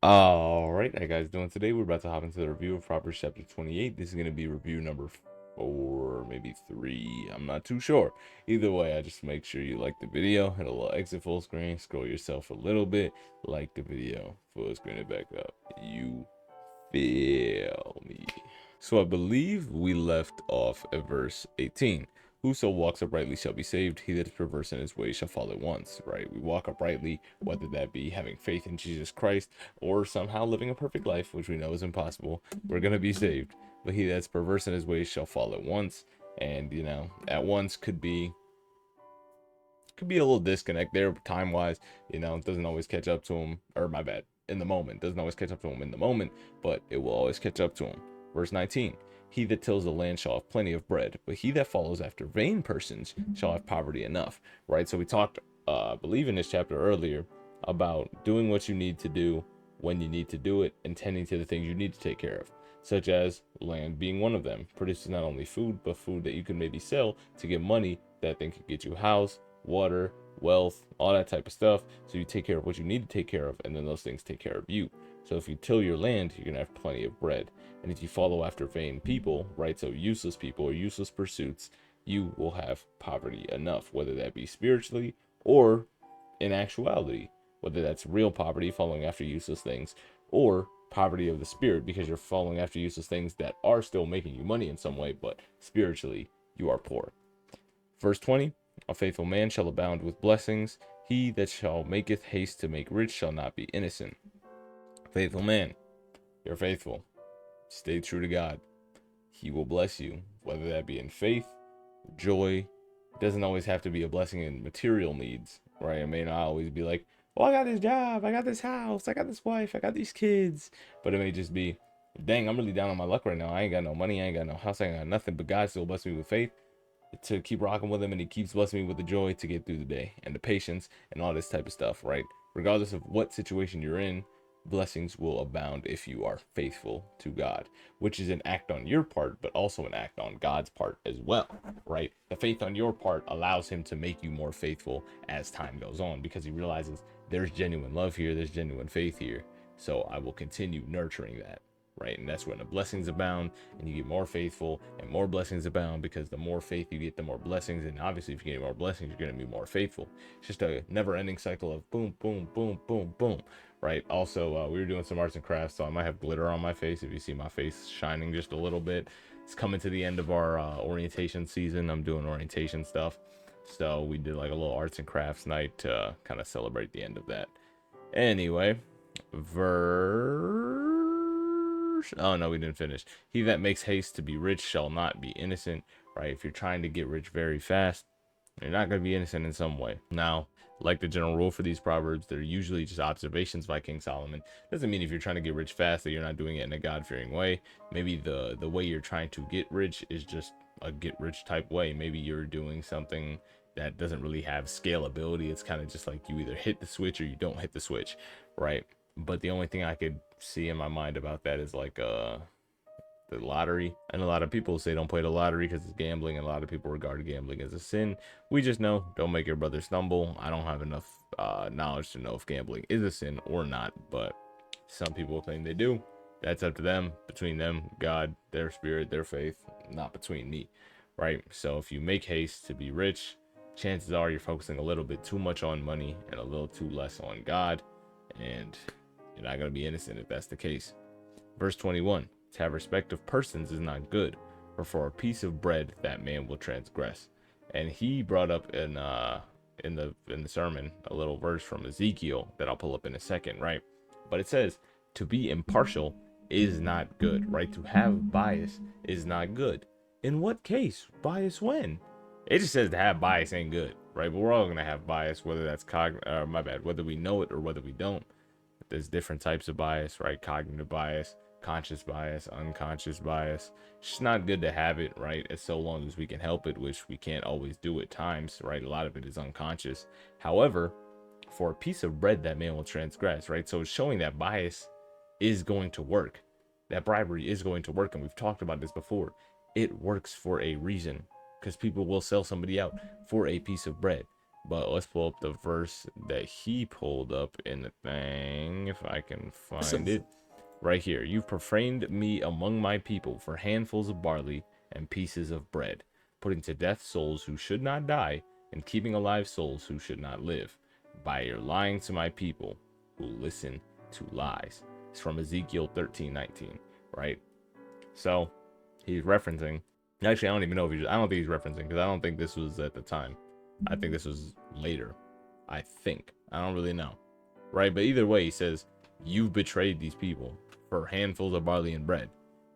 All right, how you guys doing today? We're about to hop into the review of Proverbs chapter 28. This is going to be review number 4, maybe 3. I'm not too sure. Either way, I just make sure you like the video, hit a little exit full screen, scroll yourself a little bit, like the video, full screen it back up. You feel me? So I believe we left off at verse 18. Whoso walks uprightly shall be saved. He that is perverse in his ways shall fall at once. Right? We walk uprightly, whether that be having faith in Jesus Christ or somehow living a perfect life, which we know is impossible. We're going to be saved. But he that's perverse in his ways shall fall at once. And, at once could be a little disconnect there time wise. It doesn't always catch up to him, or my bad, in the moment. Doesn't always catch up to him in the moment, but it will always catch up to him. Verse 19. He that tills the land shall have plenty of bread, but he that follows after vain persons shall have poverty enough. Right? So we talked, I believe in this chapter earlier, about doing what you need to do when you need to do it and tending to the things you need to take care of, such as land being one of them. Produces not only food, but food that you can maybe sell to get money that then could get you a house, water, wealth, all that type of stuff. So you take care of what you need to take care of, and then those things take care of you. So if you till your land, you're gonna have plenty of bread. And if you follow after vain people, right, so useless people or useless pursuits, you will have poverty enough, whether that be spiritually or in actuality, whether that's real poverty, following after useless things, or poverty of the spirit, because you're following after useless things that are still making you money in some way, but spiritually you are poor. Verse 20. A faithful man shall abound with blessings. He that shall maketh haste to make rich shall not be innocent. Faithful man, you're faithful. Stay true to God. He will bless you, whether that be in faith, joy. It doesn't always have to be a blessing in material needs, right? It may not always be like, oh, I got this job, I got this house, I got this wife, I got these kids. But it may just be, dang, I'm really down on my luck right now. I ain't got no money, I ain't got no house, I ain't got nothing, but God still bless me with faith to keep rocking with him, and he keeps blessing me with the joy to get through the day and the patience and all this type of stuff, right? Regardless of what situation you're in, blessings will abound if you are faithful to God, which is an act on your part, but also an act on God's part as well, right? The faith on your part allows him to make you more faithful as time goes on, because he realizes there's genuine love here, there's genuine faith here, so I will continue nurturing that, right? And that's when the blessings abound and you get more faithful, and more blessings abound, because the more faith you get, the more blessings. And obviously, if you get more blessings, you're going to be more faithful. It's just a never ending cycle of boom, boom, boom, boom, boom, right? Also, we were doing some arts and crafts, so I might have glitter on my face if you see my face shining just a little bit. It's coming to the end of our orientation season. I'm doing orientation stuff. So we did like a little arts and crafts night to kind of celebrate the end of that. Anyway, oh no, we didn't finish. He that makes haste to be rich shall not be innocent, right? If you're trying to get rich very fast, you're not going to be innocent in some way. Now, like the general rule for these proverbs, they're usually just observations by King Solomon. Doesn't mean if you're trying to get rich fast that you're not doing it in a God-fearing way. Maybe the way you're trying to get rich is just a get rich type way. Maybe you're doing something that doesn't really have scalability. It's kind of just like you either hit the switch or you don't hit the switch, right? But the only thing I could see in my mind about that is like the lottery. And a lot of people say don't play the lottery because it's gambling, and a lot of people regard gambling as a sin. We just know, don't make your brother stumble. I don't have enough knowledge to know if gambling is a sin or not, but some people claim they do. That's up to them, between them, God, their spirit, their faith, not between me, right? So if you make haste to be rich, chances are you're focusing a little bit too much on money and a little too less on God, and you're not going to be innocent if that's the case. Verse 21. To have respect of persons is not good, or for a piece of bread that man will transgress. And he brought up in the sermon a little verse from Ezekiel that I'll pull up in a second, right? But it says to be impartial is not good, right? To have bias is not good. In what case? Bias when? It just says to have bias ain't good, right? But we're all gonna have bias, whether that's whether we know it or whether we don't. There's different types of bias, right? Cognitive bias, conscious bias, unconscious bias. It's just not good to have it, right? As so long as we can help it, which we can't always do at times, right? A lot of it is unconscious. However, for a piece of bread that man will transgress, right? So it's showing that bias is going to work. That bribery is going to work. And we've talked about this before. It works for a reason, because people will sell somebody out for a piece of bread. But let's pull up the verse that he pulled up in the thing, if I can find it. Right here. You've profaned me among my people for handfuls of barley and pieces of bread, putting to death souls who should not die, and keeping alive souls who should not live, by your lying to my people who listen to lies. It's from Ezekiel 13:19, right? So he's referencing. Actually, I don't even know if I don't think he's referencing, because I don't think this was at the time. I think this was later. I think. I don't really know. Right? But either way, he says, you've betrayed these people for handfuls of barley and bread.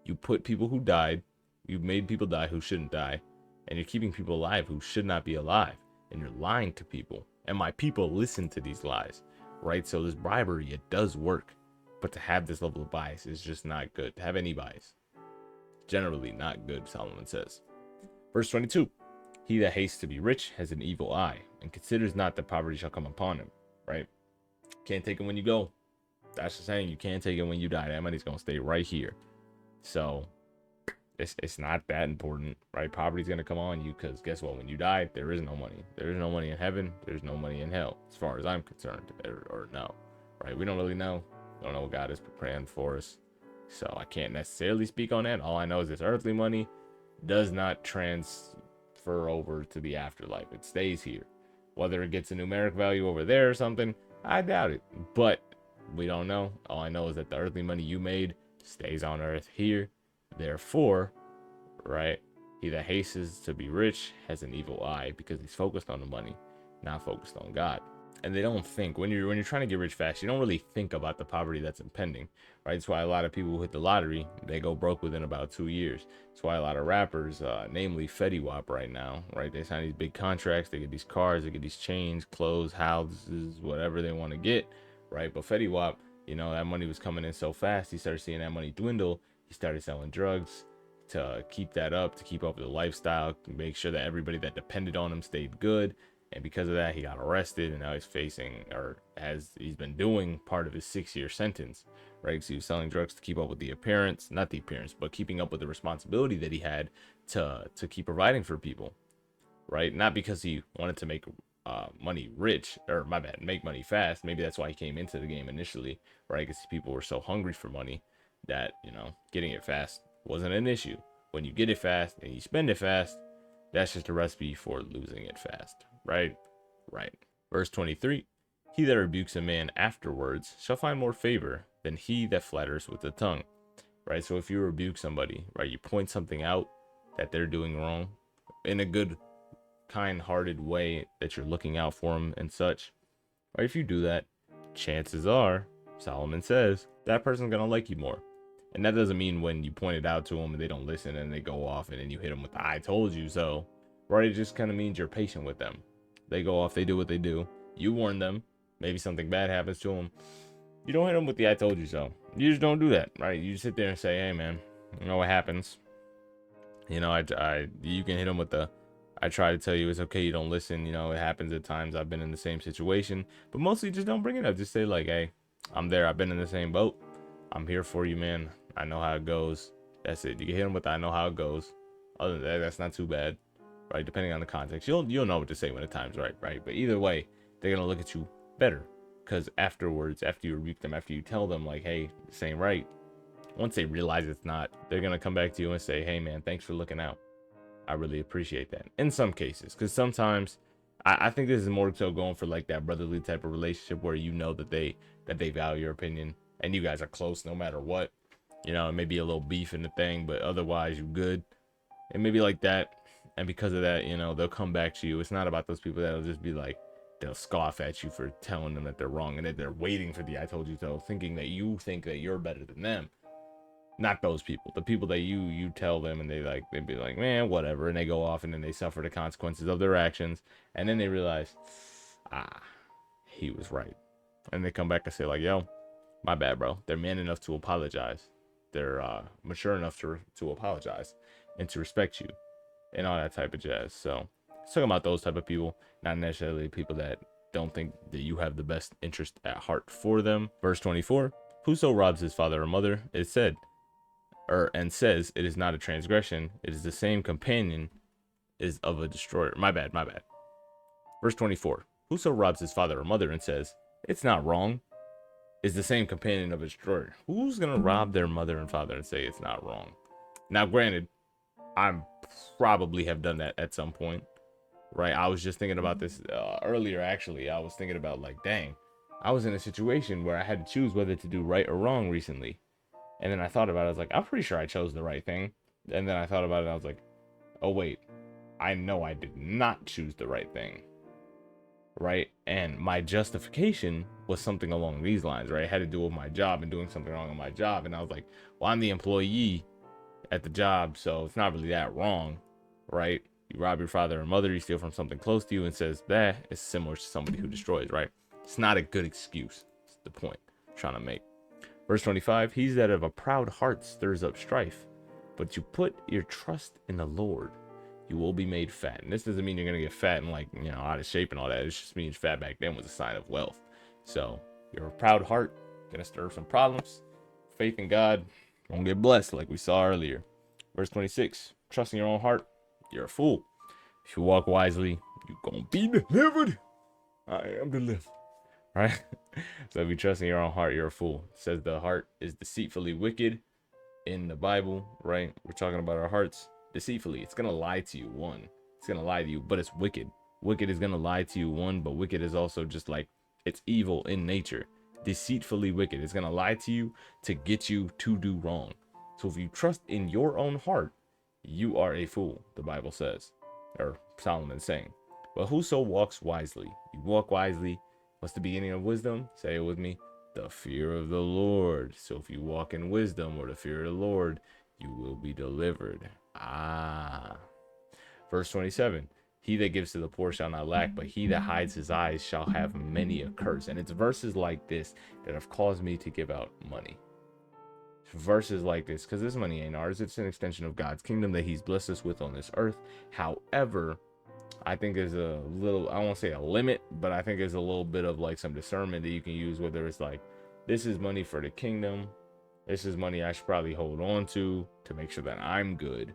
You put people who died, you made people die who shouldn't die, and you're keeping people alive who should not be alive. And you're lying to people. And my people listen to these lies. Right? So this bribery, it does work. But to have this level of bias is just not good. To have any bias. Generally not good, Solomon says. Verse 22. He that hastes to be rich has an evil eye, and considers not that poverty shall come upon him. Right? Can't take it when you go. That's the saying. You can't take it when you die. That money's gonna stay right here. So it's not that important, right? Poverty's gonna come on you, because guess what? When you die, there is no money. There is no money in heaven. There's no money in hell, as far as I'm concerned, or no, right? We don't really know. We don't know what God is preparing for us, so I can't necessarily speak on that. All I know is this earthly money does not transfer over to the afterlife. It stays here. Whether it gets a numeric value over there or something, I doubt it, but we don't know. All I know is that the earthly money you made stays on earth here. Therefore, right, he that hastes to be rich has an evil eye, because he's focused on the money, not focused on God. And they don't think, when you're trying to get rich fast, you don't really think about the poverty that's impending, right? That's why a lot of people who hit the lottery, they go broke within about 2 years. That's why a lot of rappers, namely Fetty Wap right now, right? They sign these big contracts, they get these cars, they get these chains, clothes, houses, whatever they want to get, right? But Fetty Wap, that money was coming in so fast, he started seeing that money dwindle. He started selling drugs to keep that up, to keep up with the lifestyle, to make sure that everybody that depended on him stayed good. And because of that, he got arrested, and now he's facing, or he's been doing part of his 6-year sentence, right? So he was selling drugs to keep up with not the appearance, but keeping up with the responsibility that he had to keep providing for people, right? Not because he wanted to make money rich, or my bad, make money fast. Maybe that's why he came into the game initially, right? Because people were so hungry for money that, getting it fast wasn't an issue. When you get it fast and you spend it fast, that's just a recipe for losing it fast, right? Right. Verse 23. He that rebukes a man afterwards shall find more favor than he that flatters with the tongue, right? So if you rebuke somebody, right, you point something out that they're doing wrong in a good, kind-hearted way, that you're looking out for them and such, right? If you do that, chances are, Solomon says, that person's gonna like you more. And that doesn't mean when you point it out to them and they don't listen and they go off and then you hit them with the I told you so, right? It just kind of means you're patient with them. They go off, they do what they do. You warn them. Maybe something bad happens to them. You don't hit them with the I told you so. You just don't do that, right? You sit there and say, hey, man, you know what happens. You can hit them with the, I try to tell you it's okay, you don't listen. It happens at times. I've been in the same situation. But mostly just don't bring it up. Just say like, hey, I'm there. I've been in the same boat. I'm here for you, man. I know how it goes. That's it. You can hit them with the I know how it goes. Other than that, that's not too bad, right? Depending on the context, you'll know what to say when the time's right? But either way, they're gonna look at you better, because afterwards, after you rebuke them, after you tell them like, hey, this ain't right, once they realize it's not, they're gonna come back to you and say, hey, man, thanks for looking out. I really appreciate that. In some cases, because sometimes I think this is more so going for like that brotherly type of relationship where that they value your opinion and you guys are close no matter what. It may be a little beef in the thing, but otherwise you're good. It may be like that. And because of that, they'll come back to you. It's not about those people that'll just be like, they'll scoff at you for telling them that they're wrong and that they're waiting for the I told you so, thinking that you think that you're better than them. Not those people. The people that you tell them and they'd be like, man, whatever. And they go off and then they suffer the consequences of their actions. And then they realize, he was right. And they come back and say like, yo, my bad, bro. They're man enough to apologize. They're mature enough to apologize and to respect you and all that type of jazz. So it's talking about those type of people, not necessarily people that don't think that you have the best interest at heart for them. Verse 24, whoso robs his father or mother, it said, and says it is not a transgression, it is the same companion is of a destroyer. My bad. Verse 24. Whoso robs his father or mother and says, it's not wrong, is the same companion of a destroyer. Who's going to rob their mother and father and say it's not wrong? Now, granted, I probably have done that at some point, right? I was just thinking about this earlier, actually. I was thinking about, like, dang, I was in a situation where I had to choose whether to do right or wrong recently. And then I thought about it. I was like, I'm pretty sure I chose the right thing. And then I thought about it. And I was like, oh, wait, I know I did not choose the right thing. Right. And my justification was something along these lines, right? It had to do with my job and doing something wrong on my job. And I was like, well, I'm the employee at the job, so it's not really that wrong, right? You rob your father or mother, you steal from something close to you, and says that is similar to somebody who destroys, right? It's not a good excuse. That's the point I'm trying to make. Verse 25, he's that of a proud heart stirs up strife, but you put your trust in the Lord, you will be made fat. And this doesn't mean you're going to get fat and, like, you know, out of shape and all that. It just means fat back then was a sign of wealth. So you're a proud heart, going to stir some problems. Faith in God, gonna get blessed like we saw earlier. Verse 26, trust in your own heart, you're a fool. If you walk wisely, you're gonna be delivered. I am delivered. Right? So if you trust in your own heart, you're a fool. It says the heart is deceitfully wicked in the Bible, right? We're talking about our hearts deceitfully. It's gonna lie to you, one. It's gonna lie to you, but it's wicked. Wicked is gonna lie to you, one, but wicked is also just like, it's evil in nature. Deceitfully wicked. It's gonna lie to you to get you to do wrong. So if you trust in your own heart, you are a fool, the Bible says, or Solomon's saying. But whoso walks wisely, you walk wisely. What's the beginning of wisdom? Say it with me. The fear of the Lord. So if you walk in wisdom or the fear of the Lord, you will be delivered. Verse 27. He that gives to the poor shall not lack, but he that hides his eyes shall have many a curse. And it's verses like this that have caused me to give out money. Verses like this, because this money ain't ours. It's an extension of God's kingdom that he's blessed us with on this earth. However, I think there's a little, I won't say a limit, but I think there's a little bit of like some discernment that you can use, whether it's like, this is money for the kingdom. This is money I should probably hold on to make sure that I'm good.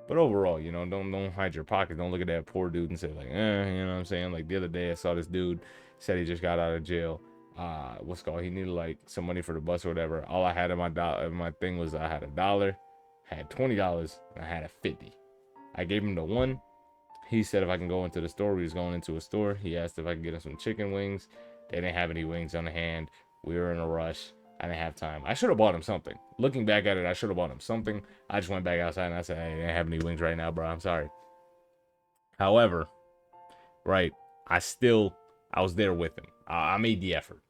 But overall, you know, don't hide your pocket. Don't look at that poor dude and say like, you know what I'm saying? Like the other day I saw this dude said he just got out of jail. He needed like some money for the bus or whatever. All I had in my thing was I had $1, had $20, and I had a 50. I gave him the one. He said if I can go into the store, we was going into a store. He asked if I could get him some chicken wings. They didn't have any wings on the hand. We were in a rush. I didn't have time. I should have bought him something. Looking back at it, I should have bought him something. I just went back outside and I said, hey, I didn't have any wings right now, bro. I'm sorry. However, right, I was there with him. I made the effort,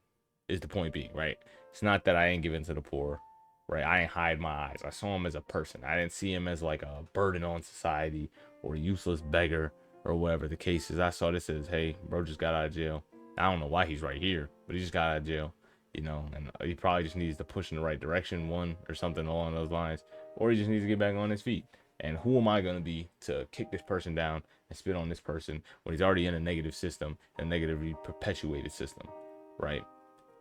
is the point being, right? It's not that I ain't giving to the poor, right? I ain't hide my eyes. I saw him as a person. I didn't see him as like a burden on society or a useless beggar or whatever the case is. I saw this as, hey, bro just got out of jail. I don't know why he's right here, but he just got out of jail, you know, and he probably just needs to push in the right direction, one, or something along those lines, or he just needs to get back on his feet. And who am I going to be to kick this person down and spit on this person when he's already in a negative system, a negatively perpetuated system, right?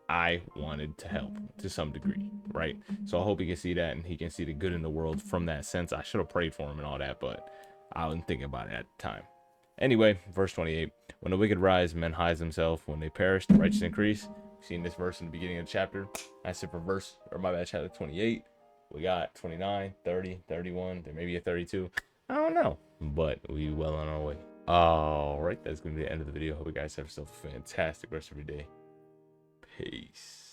I wanted to help to some degree, right? So I hope he can see that and he can see the good in the world from that sense. I should have prayed for him and all that, but I wasn't thinking about it at the time. Anyway, verse 28, when the wicked rise, men hide themselves. When they perish, the righteous increase. We've seen this verse in the beginning of the chapter. That's it for chapter 28. We got 29, 30, 31. There may be a 32. I don't know, but we well on our way. All right, that's going to be the end of the video. Hope you guys have yourself a fantastic rest of your day. Peace.